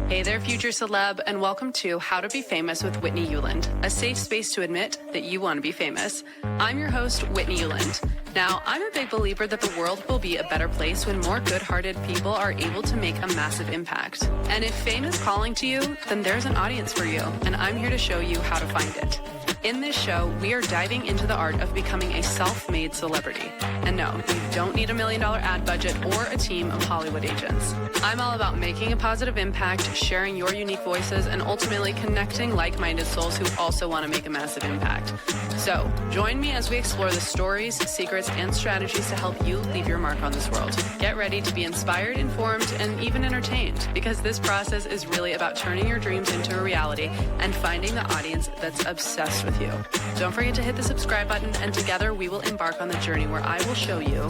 Hey there, future celeb, and welcome to How to Be Famous with Whitney Uland, a safe space to admit that you want to be famous. I'm your host, Whitney Uland. Now, I'm a big believer that the world will be a better place when more good-hearted people are able to make a massive impact. And if fame is calling to you, then there's an audience for you, and I'm here to show you how to find it. In this show, we are diving into the art of becoming a self-made celebrity. And no, you don't need $1 million ad budget or a team of Hollywood agents. I'm all about making a positive impact, sharing your unique voices, and ultimately connecting like-minded souls who also want to make a massive impact. So, join me as we explore the stories, secrets, and strategies to help you leave your mark on this world. Get ready to be inspired, informed, and even entertained, because this process is really about turning your dreams into a reality and finding the audience that's obsessed with you. Don't forget to hit the subscribe button, and together we will embark on the journey where I will show you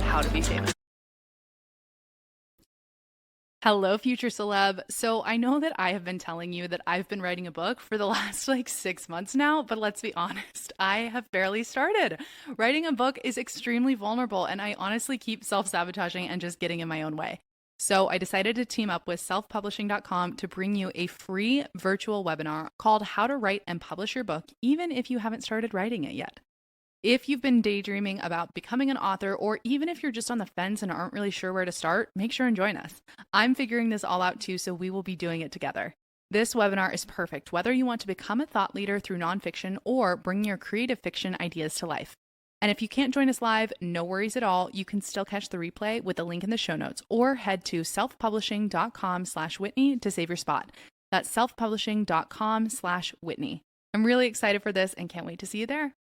how to be famous. Hello, future celeb. So I know that I have been telling you that I've been writing a book for the last 6 months now, but let's be honest, I have barely started. Writing a book is extremely vulnerable, and I honestly keep self-sabotaging and just getting in my own way. So I decided to team up with selfpublishing.com to bring you a free virtual webinar called How to Write and Publish Your Book, even if you haven't started writing it yet. If you've been daydreaming about becoming an author, or even if you're just on the fence and aren't really sure where to start, make sure and join us. I'm figuring this all out too, so we will be doing it together. This webinar is perfect whether you want to become a thought leader through nonfiction or bring your creative fiction ideas to life. And if you can't join us live, no worries at all. You can still catch the replay with a link in the show notes, or head to selfpublishing.com/Whitney to save your spot. That's selfpublishing.com/Whitney. I'm really excited for this and can't wait to see you there.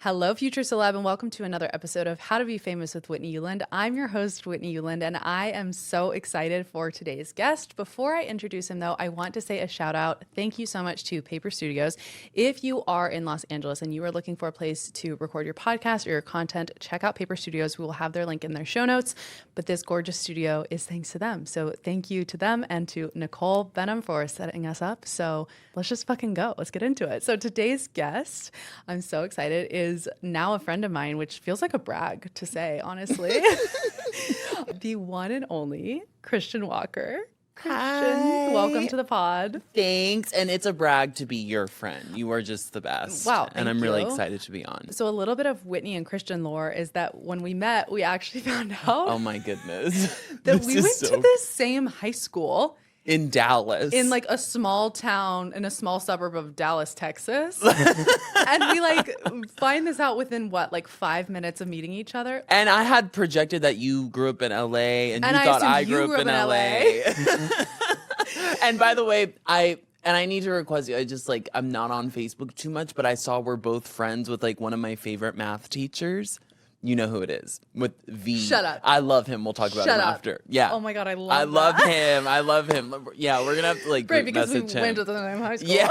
Hello, future celeb, and welcome to another episode of How to Be Famous with Whitney Uland. I'm your host, Whitney Uland, and I am so excited for today's guest. Before I introduce him, though, I want to say a shout out. Thank you so much to Paper Studios. If you are in Los Angeles and you are looking for a place to record your podcast or your content, check out Paper Studios. We will have their link in their show notes, but this gorgeous studio is thanks to them. So thank you to them and to Nicole Benham for setting us up. So let's just fucking go. Let's get into it. So today's guest, I'm so excited, is now a friend of mine, which feels like a brag to say, honestly. The one and only Christian Walker. Christian, hi. Welcome to the pod. Thanks. And it's a brag to be your friend. You are just the best. Wow. And I'm really excited to be on. So a little bit of Whitney and Christian lore is that when we met, we actually found out Oh my goodness. that we went to the same high school. In Dallas. In a small town, in a small suburb of Dallas, Texas. And we find this out within 5 minutes of meeting each other. And I had projected that you grew up in LA and you thought I grew up in LA. And by the way, I need to request you, I'm not on Facebook too much, but I saw we're both friends with one of my favorite math teachers. You know who it is with V. Shut up. I love him. We'll talk about him after. Yeah. Oh my God, I love him. I love him. Yeah, we're gonna have to great, because we message him. went to the same high school. Yeah.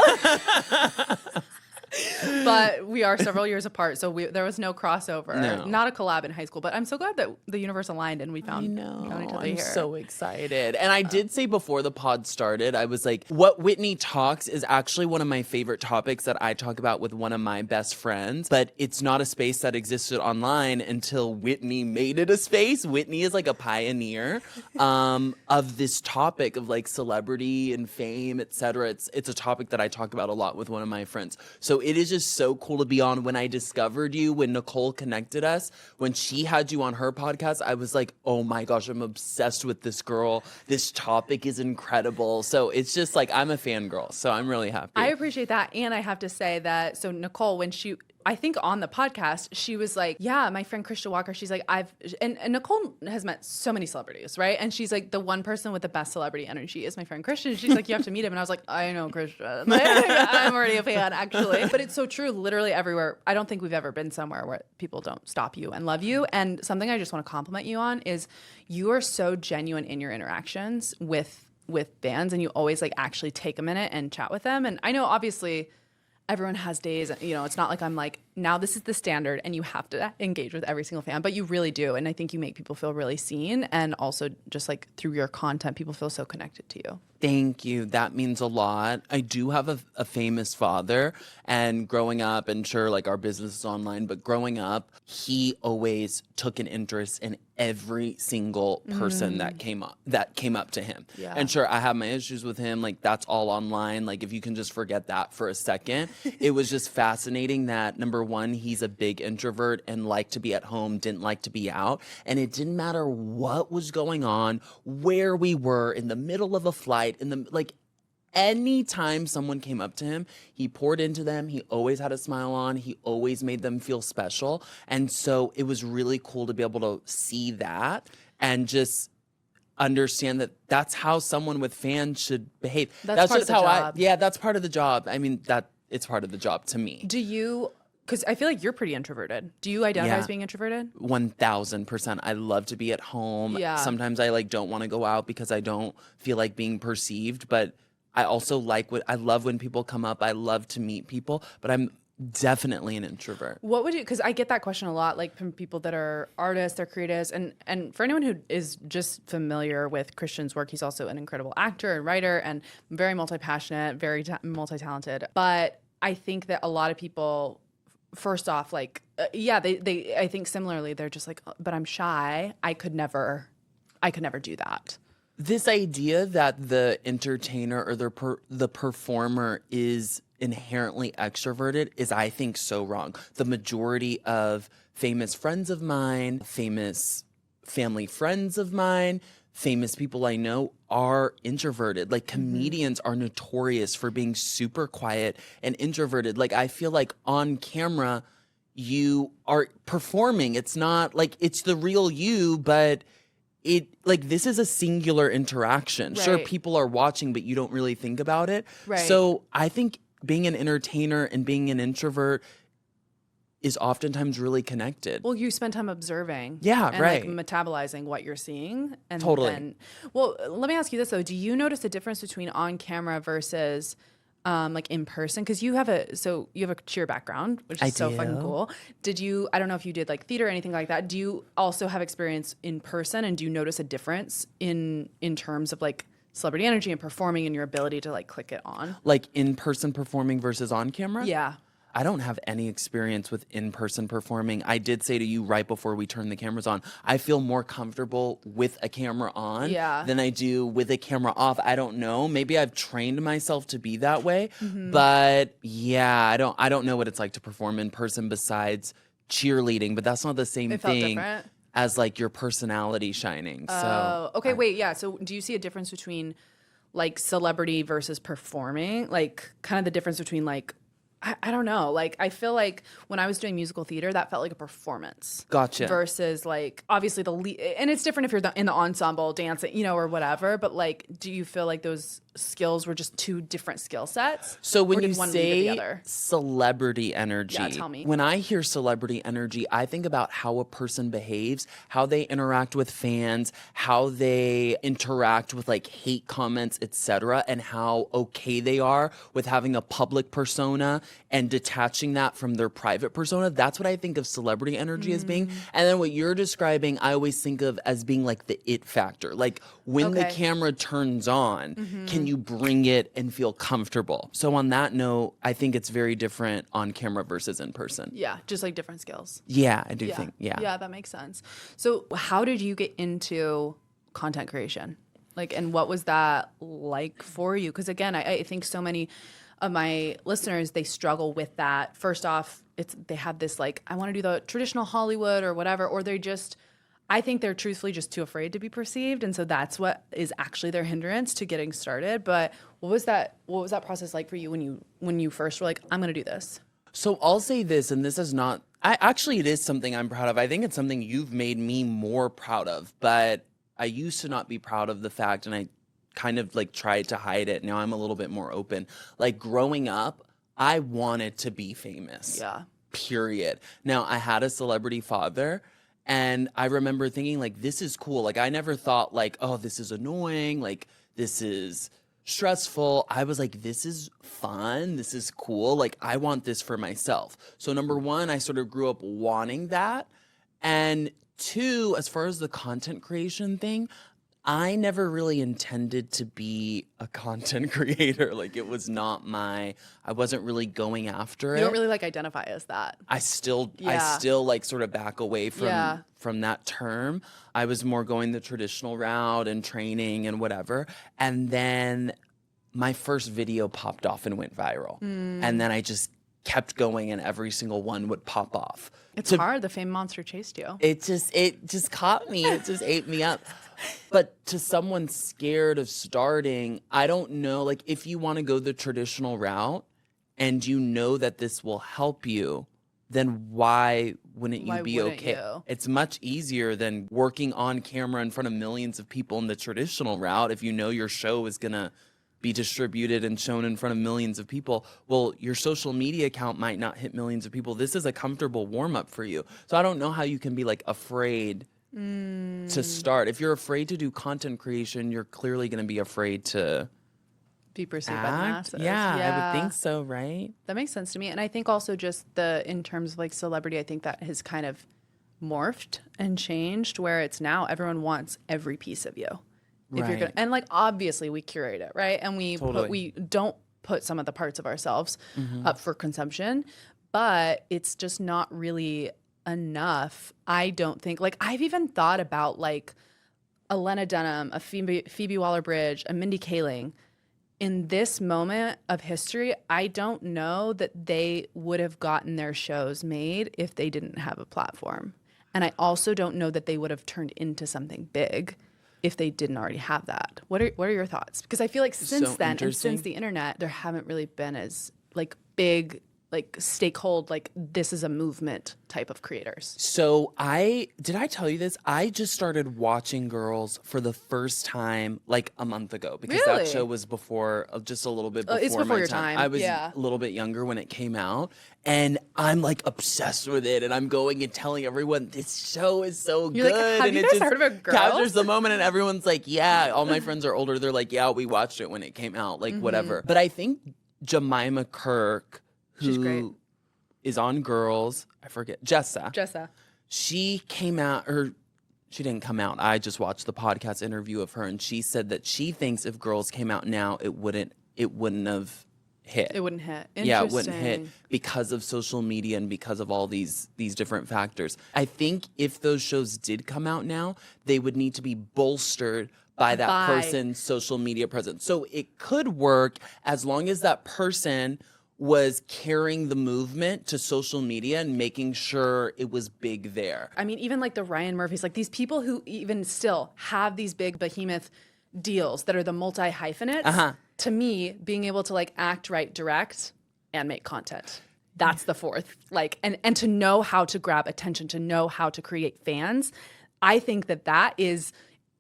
But we are several years apart, so there was no crossover. No. Not a collab in high school, but I'm so glad that the universe aligned and we found each other I'm here. so excited. And I did say before the pod started, I was like, what Whitney talks is actually one of my favorite topics that I talk about with one of my best friends, but it's not a space that existed online until Whitney made it a space. Whitney is a pioneer of this topic of celebrity and fame, etc. It's a topic that I talk about a lot with one of my friends. So it is just so cool to be on. When I discovered you, when Nicole connected us, when she had you on her podcast, I was like, oh my gosh, I'm obsessed with this girl. This topic is incredible. So it's just I'm a fangirl. So I'm really happy. I appreciate that. And I have to say that, so Nicole, when I think on the podcast, she was like, yeah, my friend Christian Walker, she's like, and Nicole has met so many celebrities, right? And she's like, the one person with the best celebrity energy is my friend Christian. She's like, you have to meet him. And I was like, I know Christian. I'm already a fan, actually. But it's so true, literally everywhere. I don't think we've ever been somewhere where people don't stop you and love you. And something I just want to compliment you on is you are so genuine in your interactions with bands, and you always actually take a minute and chat with them. And I know obviously everyone has days, it's not like I'm now this is the standard and you have to engage with every single fan, but you really do. And I think you make people feel really seen. And also just like through your content, people feel so connected to you. Thank you. That means a lot. I do have a famous father, and growing up, and sure, like our business is online, but growing up, he always took an interest in every single person that came up to him. Yeah. And sure, I have my issues with him. Like that's all online. Like if you can just forget that for a second, it was just fascinating that number one, he's a big introvert and liked to be at home, didn't like to be out. And it didn't matter what was going on, where we were, in the middle of a flight, anytime someone came up to him, he poured into them. He always had a smile on. He always made them feel special. And so it was really cool to be able to see that and just understand that that's how someone with fans should behave. That's part just of the how job. that's part of the job. I mean, it's part of the job to me. Do you, because I feel like you're pretty introverted. Do you identify as being introverted? 1000%. I love to be at home. Yeah. Sometimes I don't want to go out because I don't feel like being perceived, but I also I love when people come up. I love to meet people, but I'm definitely an introvert. What would you, because I get that question a lot, like from people that are artists, they're creatives, and for anyone who is just familiar with Christian's work, he's also an incredible actor and writer and very multi-passionate, very multi-talented. But I think that a lot of people, first off, like, they I think similarly, they're just like, but I'm shy. I could never do that. This idea that the entertainer or the performer is inherently extroverted is, I think, so wrong. The majority of famous friends of mine, famous family friends of mine, famous people I know are introverted. Like comedians are notorious for being super quiet and introverted. Like I feel like on camera, you are performing. It's not like it's the real you, but this is a singular interaction. Right. Sure, people are watching, but you don't really think about it. Right. So I think being an entertainer and being an introvert is oftentimes really connected. Well, you spend time observing. Yeah, and right. like metabolizing what you're seeing. And Totally. then, well, let me ask you this though. Do you notice a difference between on camera versus like in person? Because you have a cheer background, which is so fucking cool. I don't know if you did like theater or anything like that. Do you also have experience in person, and do you notice a difference in terms of like celebrity energy and performing and your ability to like click it on? Like in-person performing versus on camera? Yeah. I don't have any experience with in-person performing. I did say to you right before we turned the cameras on, I feel more comfortable with a camera on than I do with a camera off. I don't know. Maybe I've trained myself to be that way. But yeah, I don't know what it's like to perform in person besides cheerleading, but that's not the same thing different? as like your personality shining. So Okay, wait, yeah. So do you see a difference between like celebrity versus performing? Like kind of the difference between like, I don't know. Like, I feel like when I was doing musical theater, that felt like a performance. Gotcha. Versus, like, obviously the lead, and it's different if you're in the ensemble dancing, or whatever. But like, do you feel like those skills were just two different skill sets? So when or did you one lead the say other? celebrity energy, Yeah, tell me. When I hear celebrity energy, I think about how a person behaves, how they interact with fans, how they interact with like hate comments, etc., and how okay they are with having a public persona and detaching that from their private persona. That's what I think of celebrity energy as being. And then what you're describing, I always think of as being like the it factor. Like when the camera turns on, can you bring it and feel comfortable? So on that note, I think it's very different on camera versus in person. Yeah, just like different skills. Yeah, I do think, yeah. Yeah, that makes sense. So how did you get into content creation? Like, and what was that like for you? Because again, I think so many of my listeners, they struggle with that. First off, they have this like, I want to do the traditional Hollywood or whatever, or I think they're truthfully just too afraid to be perceived. And so that's what is actually their hindrance to getting started. But what was that process like for you when you first were like, I'm going to do this? So I'll say this, and this is not, it is something I'm proud of. I think it's something you've made me more proud of, but I used to not be proud of the fact, and I kind of like tried to hide it. Now I'm a little bit more open. Like growing up, I wanted to be famous. Yeah. Period. Now I had a celebrity father, and I remember thinking like, this is cool. Like I never thought like, oh, this is annoying. Like this is stressful. I was like, this is fun. This is cool. Like, I want this for myself. So, number one, I sort of grew up wanting that. And two, as far as the content creation thing, I never really intended to be a content creator. Like, it was not I wasn't really going after it. You don't really like identify as that. I still like sort of back away from that term. I was more going the traditional route and training and whatever. And then my first video popped off and went viral. And then I just kept going and every single one would pop off. It's hard. The fame monster chased you. It just caught me. It just ate me up. But to someone scared of starting, I don't know, like if you want to go the traditional route and you know that this will help you, then why wouldn't you be okay? It's much easier than working on camera in front of millions of people in the traditional route. If you know your show is going to be distributed and shown in front of millions of people, well, your social media account might not hit millions of people. This is a comfortable warm up for you. So I don't know how you can be like afraid to start. If you're afraid to do content creation, you're clearly going to be afraid to be perceived by the masses. Yeah, I would think so, right? That makes sense to me. And I think also just in terms of like celebrity, I think that has kind of morphed and changed where it's now everyone wants every piece of you. If you're gonna, and like obviously we curate it, right? And we don't put some of the parts of ourselves up for consumption, but it's just not really enough. I don't think, like I've even thought about like a Lena Dunham, a Phoebe Waller-Bridge, a Mindy Kaling. In this moment of history, I don't know that they would have gotten their shows made if they didn't have a platform. And I also don't know that they would have turned into something big if they didn't already have that. What are your thoughts? Because I feel like since then and since the internet, there haven't really been as like big, like stakehold, like this is a movement type of creators. So did I tell you this? I just started watching Girls for the first time like a month ago because that show was before, just a little bit before it's before my your time. I was a little bit younger when it came out, and I'm like obsessed with it, and I'm going and telling everyone this show is so You're good. Like, have and you it guys just heard of Girls? captures the moment, and everyone's like, yeah. All my friends are older. They're like, yeah, we watched it when it came out, like whatever. But I think Jemima Kirk, she's great, is on Girls. I forget. Jessa. She came out, or she didn't come out. I just watched the podcast interview of her, and she said that she thinks if Girls came out now, it wouldn't have hit. It wouldn't hit. Yeah, it wouldn't hit because of social media and because of all these different factors. I think if those shows did come out now, they would need to be bolstered by that person's social media presence. So it could work as long as that person was carrying the movement to social media and making sure it was big there. I mean, even like the Ryan Murphys, like these people who even still have these big behemoth deals that are the multi-hyphenates, to me, being able to like act, write, direct, and make content. That's the fourth. Like, and to know how to grab attention, to know how to create fans. I think that is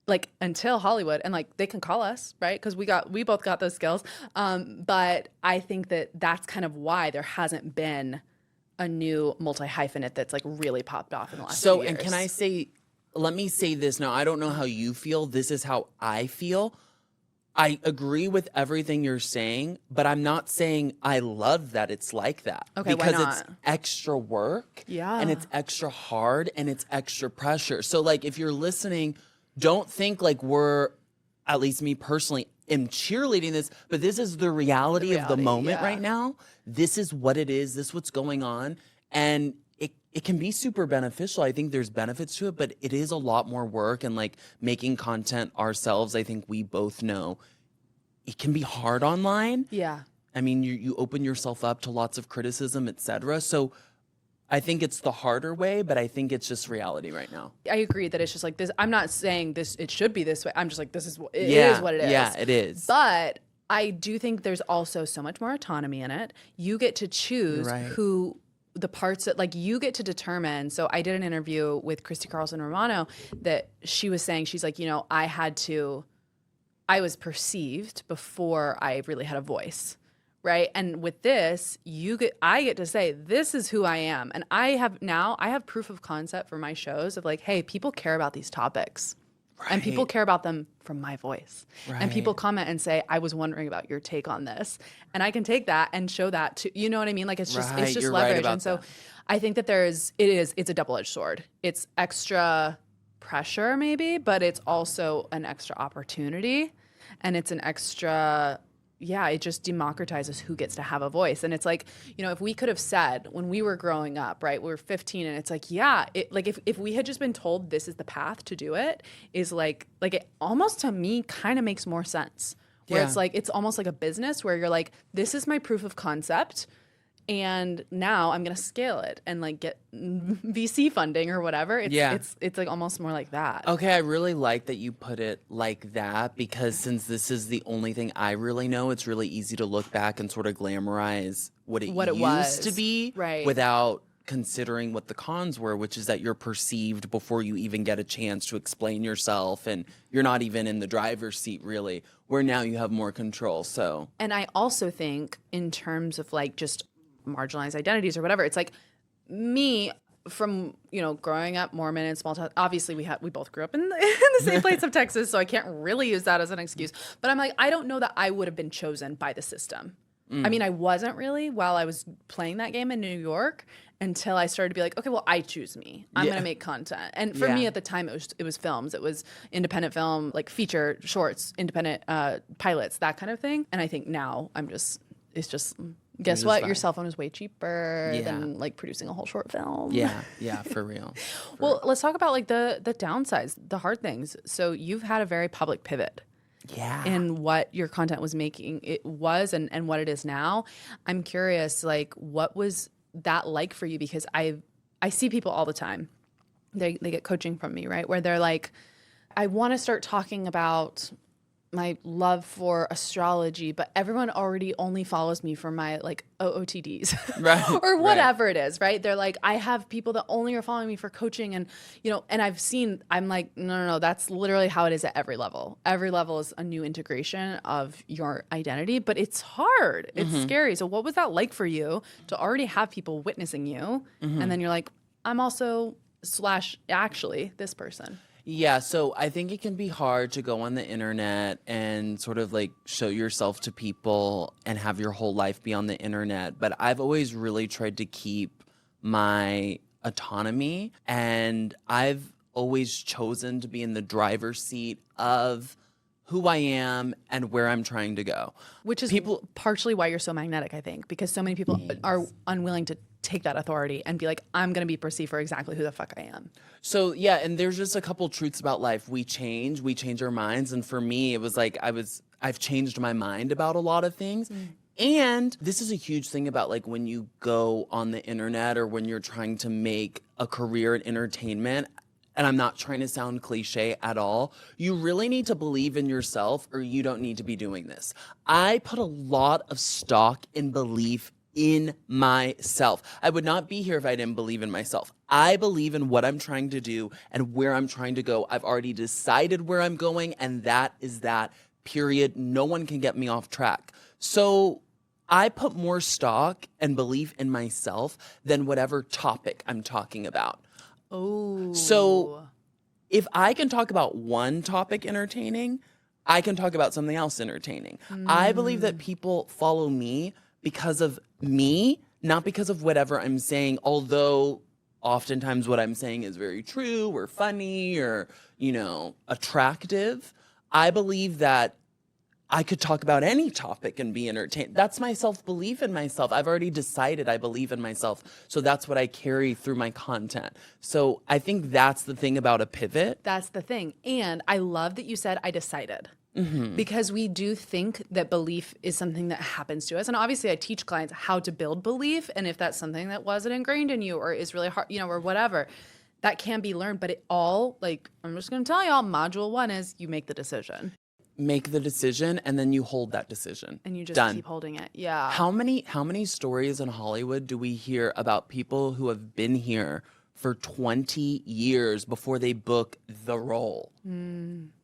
like until Hollywood, and like they can call us, right? Because we both got those skills. But I think that's kind of why there hasn't been a new multi-hyphenate that's like really popped off in the last few years. And can I say, let me say this now. I don't know how you feel. This is how I feel. I agree with everything you're saying, but I'm not saying I love that it's like that. Okay, because why not? It's extra work, and it's extra hard, and it's extra pressure. So like if you're listening, don't think like we're, at least me personally, am cheerleading this, but this is the reality of the moment right now. This is what it is. This is what's going on. And it can be super beneficial. I think there's benefits to it, but it is a lot more work. And like making content ourselves, I think we both know it can be hard online. Yeah. I mean, you open yourself up to lots of criticism, etc. So I think it's the harder way, but I think it's just reality right now. I agree that it's just like this. I'm not saying this, it should be this way. I'm just like, it is what it is. Yeah, it is. But I do think there's also so much more autonomy in it. You get to choose the parts that like you get to determine. So I did an interview with Christy Carlson Romano that she was saying, she's like, I was perceived before I really had a voice. Right. And with this, I get to say, this is who I am. And I have proof of concept for my shows of like, hey, people care about these topics. And people Right. care about them from my voice. And people Right. comment and say, I was wondering about your take on this. And I can take that and show that to, you know what I mean? Like it's Right, just you're right leverage. about And so that. I think that it's a double-edged sword. It's extra pressure maybe, but it's also an extra opportunity. And it's an extra, yeah, it just democratizes who gets to have a voice. And it's like, you know, if we could have said when we were growing up, right, we were 15 and it's like, yeah, like if we had just been told this is the path to do it, is like it almost to me kind of makes more sense. Where it's Yeah. like, it's almost like a business where you're like, this is my proof of concept. And now I'm gonna scale it and like get VC funding or whatever. Yeah. It's like almost more like that. Okay, I really like that you put it like that because since this is the only thing I really know, it's really easy to look back and sort of glamorize what it used to was. be Right. without considering what the cons were, which is that you're perceived before you even get a chance to explain yourself and you're not even in the driver's seat really, where now you have more control. So, And I also think in terms of like just marginalized identities or whatever, it's like me from, you know, growing up Mormon in small town. Obviously we both grew up in the same place of Texas, so I can't really use that as an excuse. But I'm like, I don't know that I would have been chosen by the system. I mean, I wasn't really while I was playing that game in New York until I started to be like, okay, well, I choose me. I'm Yeah. gonna make content. And for me Yeah. at the time, it was films. It was independent film, like feature shorts, independent pilots, that kind of thing. And I think now it's just guess just what? fine. Your cell phone is way cheaper Yeah. than like producing a whole short film. yeah, for real. Well, let's talk about like the downsides, the hard things. So you've had a very public pivot Yeah. in what your content was making it was and what it is now. I'm curious, like, what was that like for you? Because I see people all the time. They get coaching from me, right? Where they're like, I want to start talking about my love for astrology, but everyone already only follows me for my like OOTDs Right, or right. whatever it is, right? They're like, I have people that only are following me for coaching and, you know, and I'm like, no, that's literally how it is at every level. Every level is a new integration of your identity, but it's hard. It's scary. So what was that like for you to already have people witnessing you? And then you're like, I'm also / actually this person. Yeah, so I think it can be hard to go on the internet and sort of like show yourself to people and have your whole life be on the internet. But I've always really tried to keep my autonomy, and I've always chosen to be in the driver's seat of who I am and where I'm trying to go. Which is partially why you're so magnetic, I think, because so many people are unwilling to take that authority and be like, I'm going to be perceived for exactly who the fuck I am. So yeah, and there's just a couple truths about life. We change our minds. And for me, it was like I've changed my mind about a lot of things. And this is a huge thing about like when you go on the internet or when you're trying to make a career in entertainment. And I'm not trying to sound cliche at all. You really need to believe in yourself or you don't need to be doing this. I put a lot of stock in belief in myself. I would not be here if I didn't believe in myself. I believe in what I'm trying to do and where I'm trying to go. I've already decided where I'm going, and that is that, period. No one can get me off track. So I put more stock and belief in myself than whatever topic I'm talking about. Oh. So if I can talk about one topic entertaining, I can talk about something else entertaining. I believe that people follow me because of me, not because of whatever I'm saying, although oftentimes what I'm saying is very true or funny or, you know, attractive. I believe that I could talk about any topic and be entertained. That's my self-belief in myself. I've already decided I believe in myself. So that's what I carry through my content. So I think that's the thing about a pivot. That's the thing. And I love that you said, I decided. Because we do think that belief is something that happens to us. And obviously I teach clients how to build belief. And if that's something that wasn't ingrained in you or is really hard, you know, or whatever, that can be learned. But it all, like, I'm just going to tell y'all, module 1 is you make the decision. Make the decision and then you hold that decision. And you just Done. keep holding it. Yeah. How many stories in Hollywood do we hear about people who have been here for 20 years before they book the role?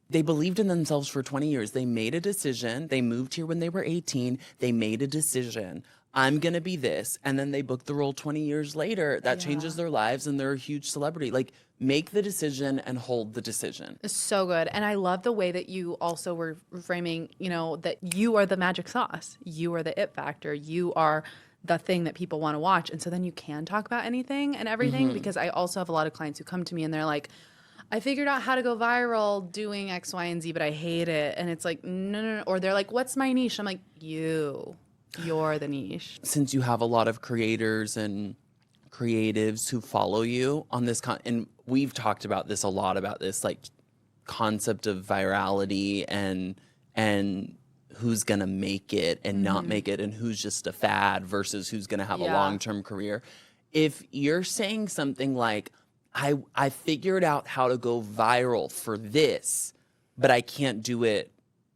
They believed in themselves for 20 years. They made a decision. They moved here when they were 18. They made a decision. I'm going to be this. And then they booked the role 20 years later. That changes their lives and they're a huge celebrity. Like, make the decision and hold the decision. It's so good. And I love the way that you also were framing, you know, that you are the magic sauce. You are the it factor. You are the thing that people want to watch. And so then you can talk about anything and everything, because I also have a lot of clients who come to me and they're like, I figured out how to go viral doing X, Y, and Z, but I hate it. And it's like, no. Or they're like, what's my niche? I'm like, you're the niche. Since you have a lot of creators and creatives who follow you on this and we've talked about this a lot, about this like concept of virality and who's gonna make it and not make it, and who's just a fad versus who's gonna have a long-term career. If you're saying something like, I figured out how to go viral for this, but I can't do it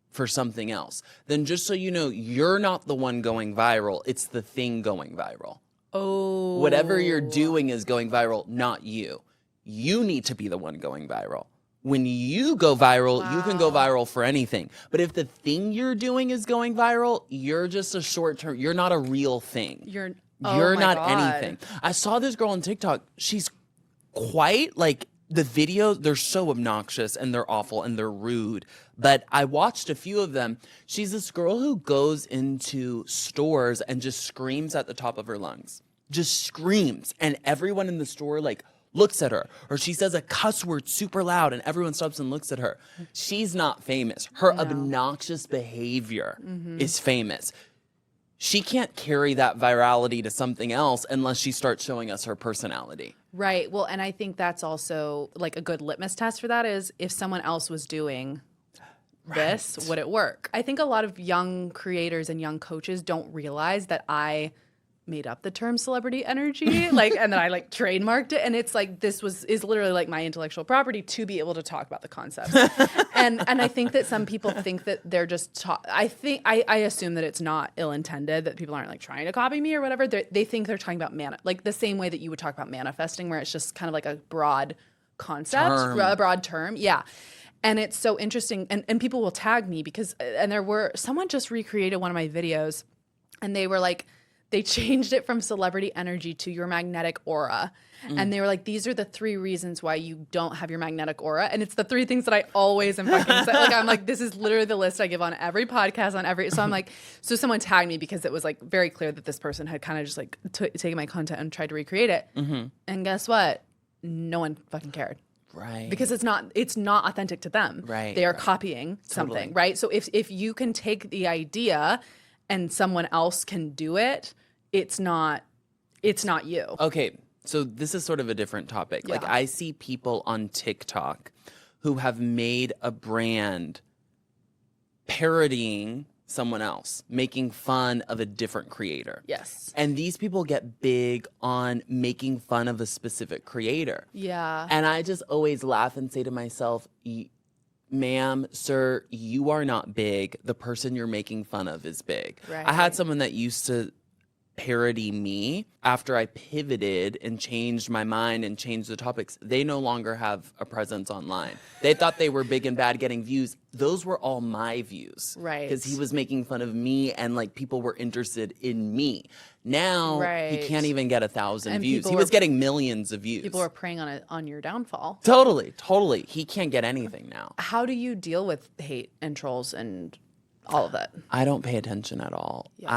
for something else, then just so you know, you're not the one going viral. It's the thing going viral. Oh. Whatever you're doing is going viral, not you. You need to be the one going viral. When you go viral, you can go viral for anything. But if the thing you're doing is going viral, you're just a short term. You're not a real thing. You're not anything. I saw this girl on TikTok. She's quite like, the videos, they're so obnoxious and they're awful and they're rude. But I watched a few of them. She's this girl who goes into stores and just screams at the top of her lungs. Just screams. And everyone in the store like looks at her. Or she says a cuss word super loud and everyone stops and looks at her. She's not famous. Her obnoxious behavior is famous. She can't carry that virality to something else unless she starts showing us her personality. Right. Well, and I think that's also like a good litmus test for that is, if someone else was doing this, would it work? I think a lot of young creators and young coaches don't realize that I made up the term celebrity energy, like, and then I like trademarked it, and it's like this is literally like my intellectual property to be able to talk about the concept. and I think that some people think that they're just I assume that it's not ill-intended, that people aren't like trying to copy me or whatever. They think they're talking about like the same way that you would talk about manifesting, where it's just kind of like a broad concept, a broad term. Yeah. And it's so interesting, and people will tag me because, and someone just recreated one of my videos, and they were like, they changed it from celebrity energy to your magnetic aura. And they were like, these are the 3 reasons why you don't have your magnetic aura. And it's the 3 things that I always am fucking saying. Like, I'm like, this is literally the list I give on every podcast, so I'm like, so someone tagged me because it was like very clear that this person had kind of just like taken my content and tried to recreate it. And guess what? No one fucking cared. Right. Because it's not authentic to them. Right. They are copying something, Totally. right? So if you can take the idea and someone else can do it, it's not you. Okay, so this is sort of a different topic. Yeah. Like, I see people on TikTok who have made a brand parodying someone else, making fun of a different creator. Yes. And these people get big on making fun of a specific creator. Yeah. And I just always laugh and say to myself, ma'am, sir, you are not big. The person you're making fun of is big. Right. I had someone that used to parody me after I pivoted and changed my mind and changed the topics. They no longer have a presence online. They thought they were big and bad getting views. Those were all my views. Right. Because he was making fun of me and like people were interested in me. Now he Right. can't even get 1,000 And views. people He was getting millions of views. People are preying on your downfall. Totally. He can't get anything now. How do you deal with hate and trolls and all of that? I don't pay attention at all. Yeah.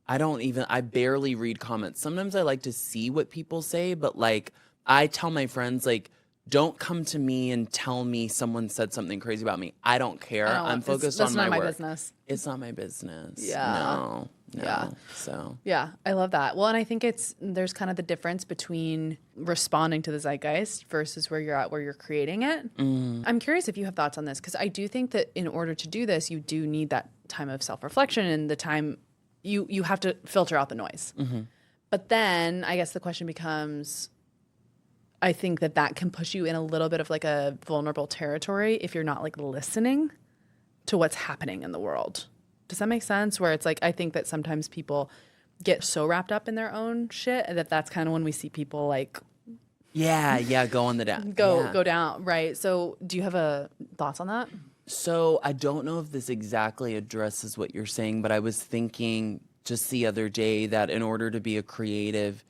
I barely read comments. Sometimes I like to see what people say, but like I tell my friends, like, don't come to me and tell me someone said something crazy about me. I don't care. I'm focused on my work. That's not my business. It's not my business. Yeah. No. Yeah. So Yeah, I love that. Well, and I think there's kind of the difference between responding to the zeitgeist versus where you're at, where you're creating it. I'm curious if you have thoughts on this, because I do think that in order to do this, you do need that time of self-reflection and the time you have to filter out the noise. But then I guess the question becomes, I think that can push you in a little bit of like a vulnerable territory if you're not like listening to what's happening in the world. Does that make sense? Where it's like, I think that sometimes people get so wrapped up in their own shit that's kind of when we see people like go on the down. go down, right? So do you have thoughts on that? So I don't know if this exactly addresses what you're saying, but I was thinking just the other day that in order to be a creative,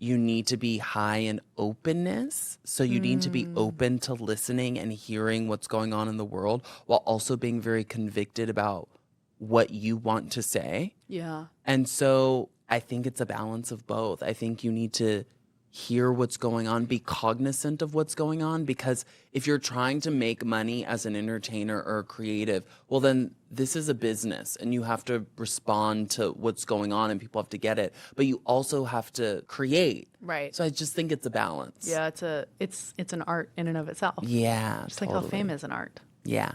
you need to be high in openness. So you need to be open to listening and hearing what's going on in the world while also being very convicted about what you want to say. Yeah. And so I think it's a balance of both. I think you need to hear what's going on, be cognizant of what's going on, because if you're trying to make money as an entertainer or a creative, well, then this is a business and you have to respond to what's going on and people have to get it. But you also have to create. Right. So I just think it's a balance. Yeah, it's an art in and of itself. Yeah. Just like how fame is an art. Yeah.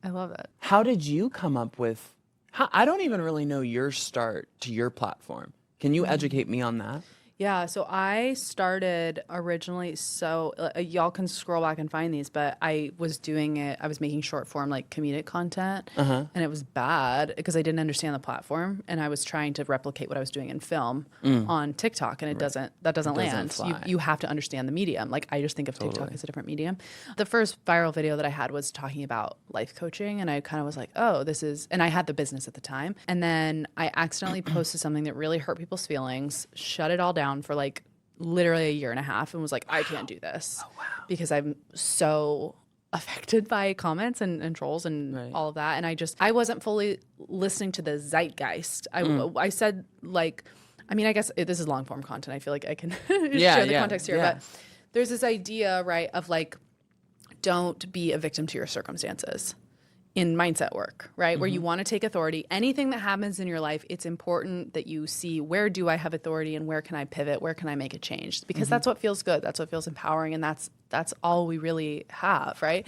I love it. How did you come up with, I don't even really know your start to your platform. Can you educate me on that? Yeah, so I started originally, so y'all can scroll back and find these, but I was doing it, I was making short form like comedic content, and it was bad because I didn't understand the platform, and I was trying to replicate what I was doing in film on TikTok, and that doesn't land. fly. You have to understand the medium. Like, I just think of TikTok as a different medium. The first viral video that I had was talking about life coaching, and I kind of was like, oh, this is, and I had the business at the time, and then I accidentally posted something that really hurt people's feelings, shut it all down for like literally a year and a half, and was like, I can't do this because I'm so affected by comments and trolls and all of that. And I wasn't fully listening to the zeitgeist. I said, like, I mean, I guess this is long form content. I feel like I can share the context here, but there's this idea, right, of like, don't be a victim to your circumstances in mindset work, right? Where you want to take authority. Anything that happens in your life, it's important that you see, where do I have authority and where can I pivot? Where can I make a change? Because that's what feels good. That's what feels empowering. And that's all we really have, right?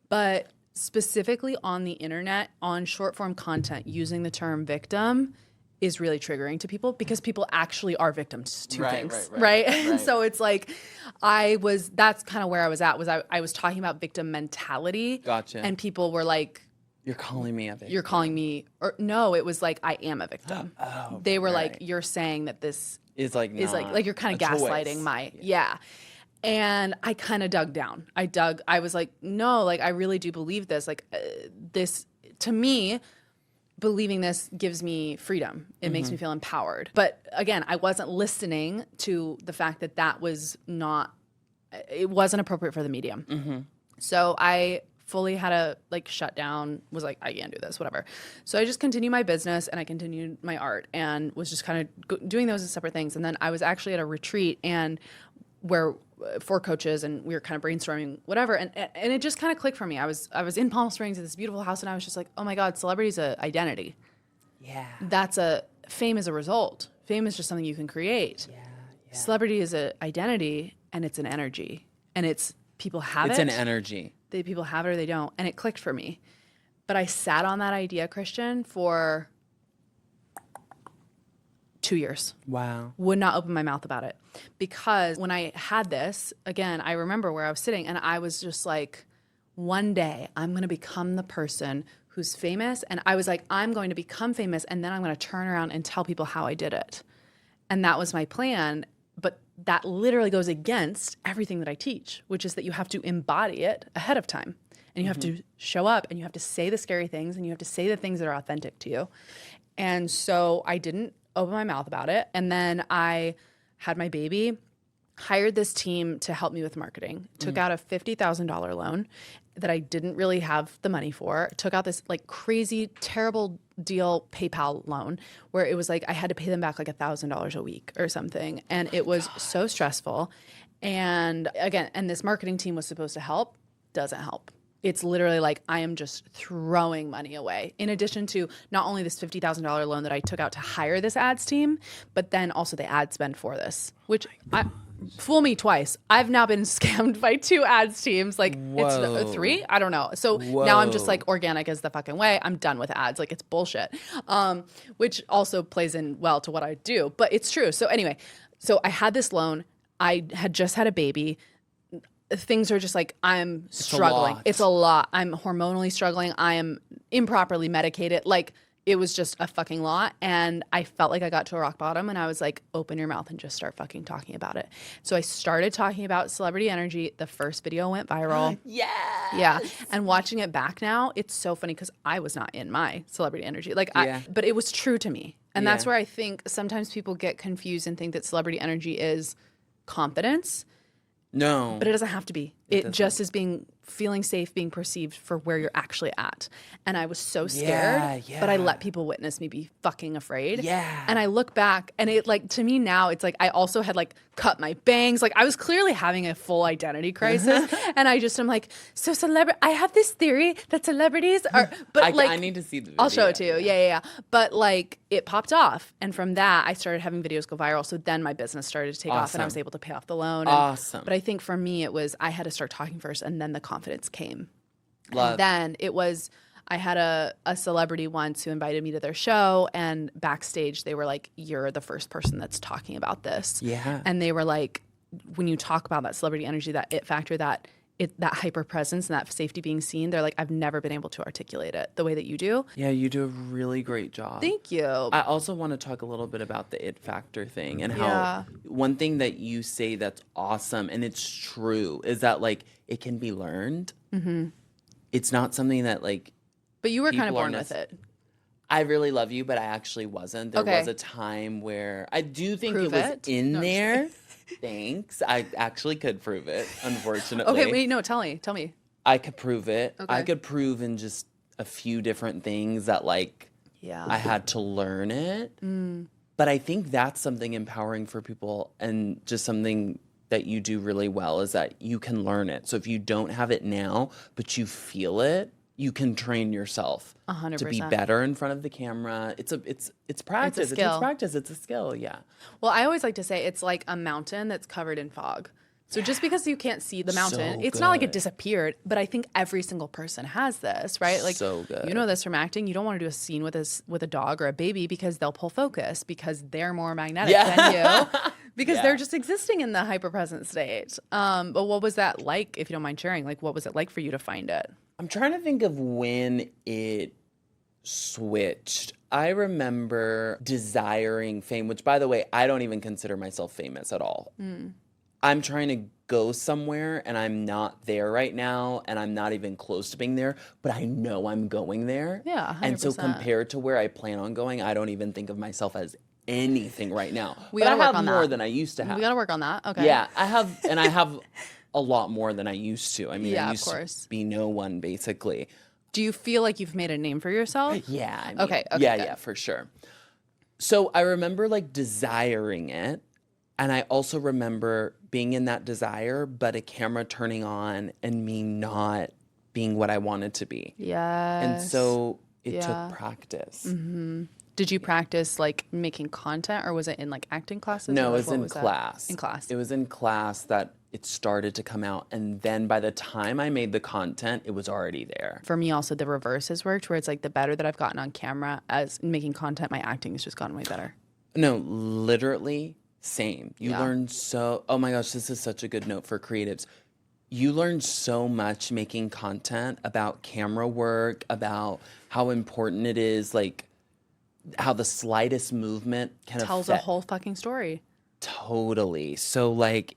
But specifically on the internet, on short form content, using the term victim is really triggering to people because people actually are victims to things, right? And so it's like, that's kind of where I was at, was I was talking about victim mentality. Gotcha. And people were like, you're calling me a victim. you're calling me, or no, it was like, I am a victim. They were like, you're saying that this is like you're kind of gaslighting my, And I kind of dug down. I was like, no, like, I really do believe this. Like, this, to me, believing this gives me freedom. It makes me feel empowered. But again, I wasn't listening to the fact that it wasn't appropriate for the medium. So I fully had to like shut down, was like, I can't do this, whatever. So I just continued my business and I continued my art and was just kind of doing those as separate things. And then I was actually at a retreat and where 4 coaches and we were kind of brainstorming whatever, and it just kind of clicked for me. I was in Palm Springs at this beautiful house and I was just like, oh my God, celebrity is an identity. Fame is a result. Fame is just something you can create. Celebrity is an identity and it's an energy, and it's people have it's an energy. People have it or they don't, and it clicked for me. But I sat on that idea, Christian, for 2 years. Wow. Would not open my mouth about it. Because when I had this, again, I remember where I was sitting and I was just like, one day I'm going to become the person who's famous. And I was like, I'm going to become famous and then I'm going to turn around and tell people how I did it. And that was my plan. But that literally goes against everything that I teach, which is that you have to embody it ahead of time. And you have to show up and you have to say the scary things and you have to say the things that are authentic to you. And so I didn't open my mouth about it. And then I had my baby, hired this team to help me with marketing, took out a $50,000 loan that I didn't really have the money for, took out this like crazy, terrible deal PayPal loan where it was like I had to pay them back like $1,000 a week or something. And it was so stressful. And again, and this marketing team was supposed to help, doesn't help. It's literally like I am just throwing money away. In addition to not only this $50,000 loan that I took out to hire this ads team, but then also the ad spend for this, which fool me twice. I've now been scammed by 2 ads teams. Like it's 3? I don't know. So now I'm just like, organic is the fucking way. I'm done with ads. Like it's bullshit. Which also plays in well to what I do, but it's true. So anyway, so I had this loan. I had just had a baby. Things are just like, I'm struggling. It's a lot. I'm hormonally struggling. I am improperly medicated. Like, it was just a fucking lot. And I felt like I got to a rock bottom and I was like, open your mouth and just start fucking talking about it. So I started talking about celebrity energy. The first video went viral. Yeah. And watching it back now, it's so funny because I was not in my celebrity energy. Like, but it was true to me. And that's where I think sometimes people get confused and think that celebrity energy is confidence. No. But it doesn't have to be. It just is feeling safe, being perceived for where you're actually at. And I was so scared, but I let people witness me be fucking afraid. Yeah. And I look back and it like, to me now, it's like I also had like cut my bangs. Like I was clearly having a full identity crisis. And I just am like, so I have this theory that celebrities are, but I need to see the video. I'll show it to you. Yeah. But like it popped off. And from that, I started having videos go viral. So then my business started to take off and I was able to pay off the loan. But I think for me, it was, I had to start talking first and then the confidence came. Love. And then it was, I had a celebrity once who invited me to their show, and backstage they were like, you're the first person that's talking about this. Yeah. And they were like, when you talk about that celebrity energy, that it factor, that hyper presence and that safety being seen, they're like, I've never been able to articulate it the way that you do. Yeah, you do a really great job. Thank you. I also want to talk a little bit about the it factor thing and how one thing that you say that's awesome and it's true is that like it can be learned. Mm-hmm. It's not something that like. But you were kind of born with it. I really love you, but I actually wasn't. There was a time where I do think it was in there. Thanks. I actually could prove it, unfortunately. Okay, wait, no, tell me. I could prove it. Okay. I could prove in just a few different things that like I had to learn it. But I think that's something empowering for people and just something that you do really well is that you can learn it. So if you don't have it now, but you feel it, you can train yourself 100%. to be better in front of the camera. It's practice. It's a skill. It's practice. It's a skill. Yeah. Well, I always like to say it's like a mountain that's covered in fog. So just because you can't see the mountain, it's not like it disappeared. But I think every single person has this, right? Like, so good. You know this from acting. You don't want to do a scene with a dog or a baby because they'll pull focus because they're more magnetic than you. Because they're just existing in the hyper-present state. But what was that like, if you don't mind sharing? Like, what was it like for you to find it? I'm trying to think of when it switched. I remember desiring fame, which, by the way, I don't even consider myself famous at all. I'm trying to go somewhere, and I'm not there right now, and I'm not even close to being there, but I know I'm going there. Yeah, 100%. And so compared to where I plan on going, I don't even think of myself as anything right now. We but gotta I work have on more that. than I used to have. We got to work on that. Okay. Yeah, I have a lot more than I used to. I mean, I of used course. to be no one, basically. Do you feel like you've made a name for yourself? Yeah. I mean, Okay, yeah, good. for sure. So I remember like desiring it. And I also remember being in that desire, but a camera turning on and me not being what I wanted to be. Yes. And so it took practice. Mm-hmm. Did you practice like making content or was it in like acting classes? No, or, it was in that? class. In class. It was in class that it started to come out. And then by the time I made the content, it was already there. For me also the reverse has worked where it's like the better that I've gotten on camera as making content, my acting has just gotten way better. No, literally same. You learn so, oh my gosh, this is such a good note for creatives. You learn so much making content about camera work, about how important it is, like how the slightest movement can Tells a whole fucking story. Totally. So like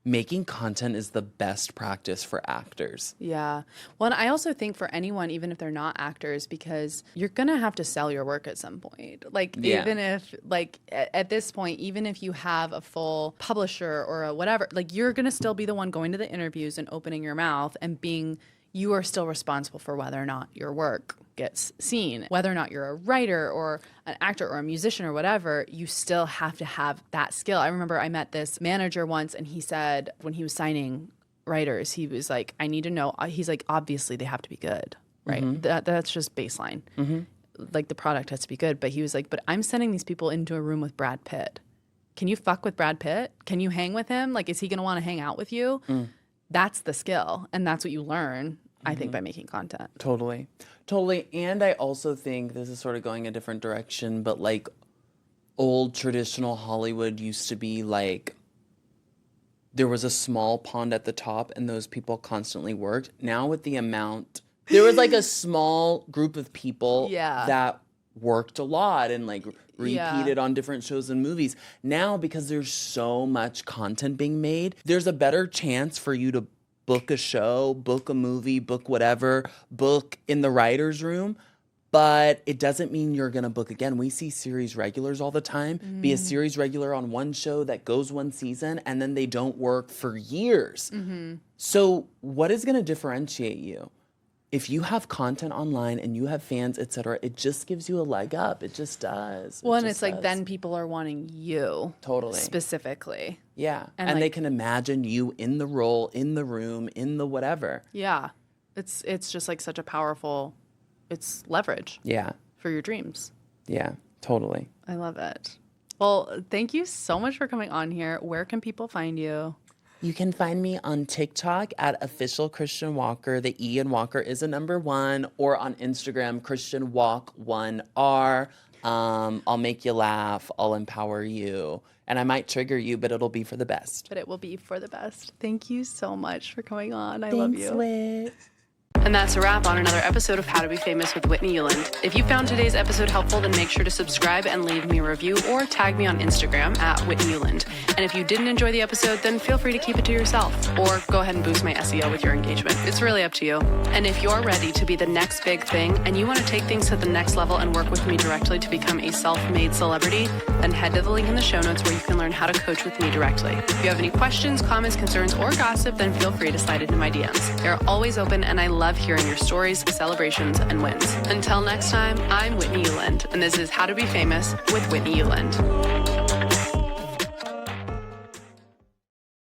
making content is the best practice for actors. Yeah. Well, and I also think for anyone, even if they're not actors, because you're going to have to sell your work at some point. Like, even if, like, at this point, even if you have a full publisher or a whatever, like, you're going to still be the one going to the interviews and opening your mouth and you are still responsible for whether or not your work gets seen. Whether or not you're a writer or an actor or a musician or whatever, you still have to have that skill. I remember I met this manager once and he said when he was signing writers, he was like, I need to know, he's like, obviously they have to be good, right? Mm-hmm. That's just baseline. Mm-hmm. Like the product has to be good. But he was like, but I'm sending these people into a room with Brad Pitt. Can you fuck with Brad Pitt? Can you hang with him? Like, is he going to want to hang out with you? That's the skill. And that's what you learn, I think, by making content. Totally. And I also think this is sort of going a different direction, but like old traditional Hollywood used to be like, there was a small pond at the top and those people constantly worked. Now with the amount, there was like a small group of people that worked a lot and like repeated on different shows and movies. Now, because there's so much content being made, there's a better chance for you to book a show, book a movie, book whatever, book in the writer's room but it doesn't mean you're going to book again. We see series regulars all the time be a series regular on one show that goes one season and then they don't work for years. So what is going to differentiate you? If you have content online and you have fans, etc., it just gives you a leg up. It just does. Well, It and just it's like does. then people are wanting you. Totally. Specifically. Yeah. And, And they like- can imagine you in the role, in the room, in the whatever. Yeah. It's just like such a powerful, it's leverage Yeah. for your dreams. Yeah. Totally. I love it. Well, thank you so much for coming on here. Where can people find you? You can find me on TikTok at official Christian Walker. The E in Walker is a number 1, or on Instagram, Christian Walk 1R. I'll make you laugh. I'll empower you. And I might trigger you, but it'll be for the best. But it will be for the best. Thank you so much for coming on. I love you. Whit. And that's a wrap on another episode of How to Be Famous with Whitney Uland. If you found today's episode helpful, then make sure to subscribe and leave me a review or tag me on Instagram at Whitney Uland. And if you didn't enjoy the episode, then feel free to keep it to yourself or go ahead and boost my SEO with your engagement. It's really up to you. And if you're ready to be the next big thing and you want to take things to the next level and work with me directly to become a self-made celebrity, then head to the link in the show notes where you can learn how to coach with me directly. If you have any questions, comments, concerns, or gossip, then feel free to slide into my DMs. They're always open and I love hearing your stories, celebrations, and wins. Until next time, I'm Whitney Uland, and this is How to Be Famous with Whitney Uland.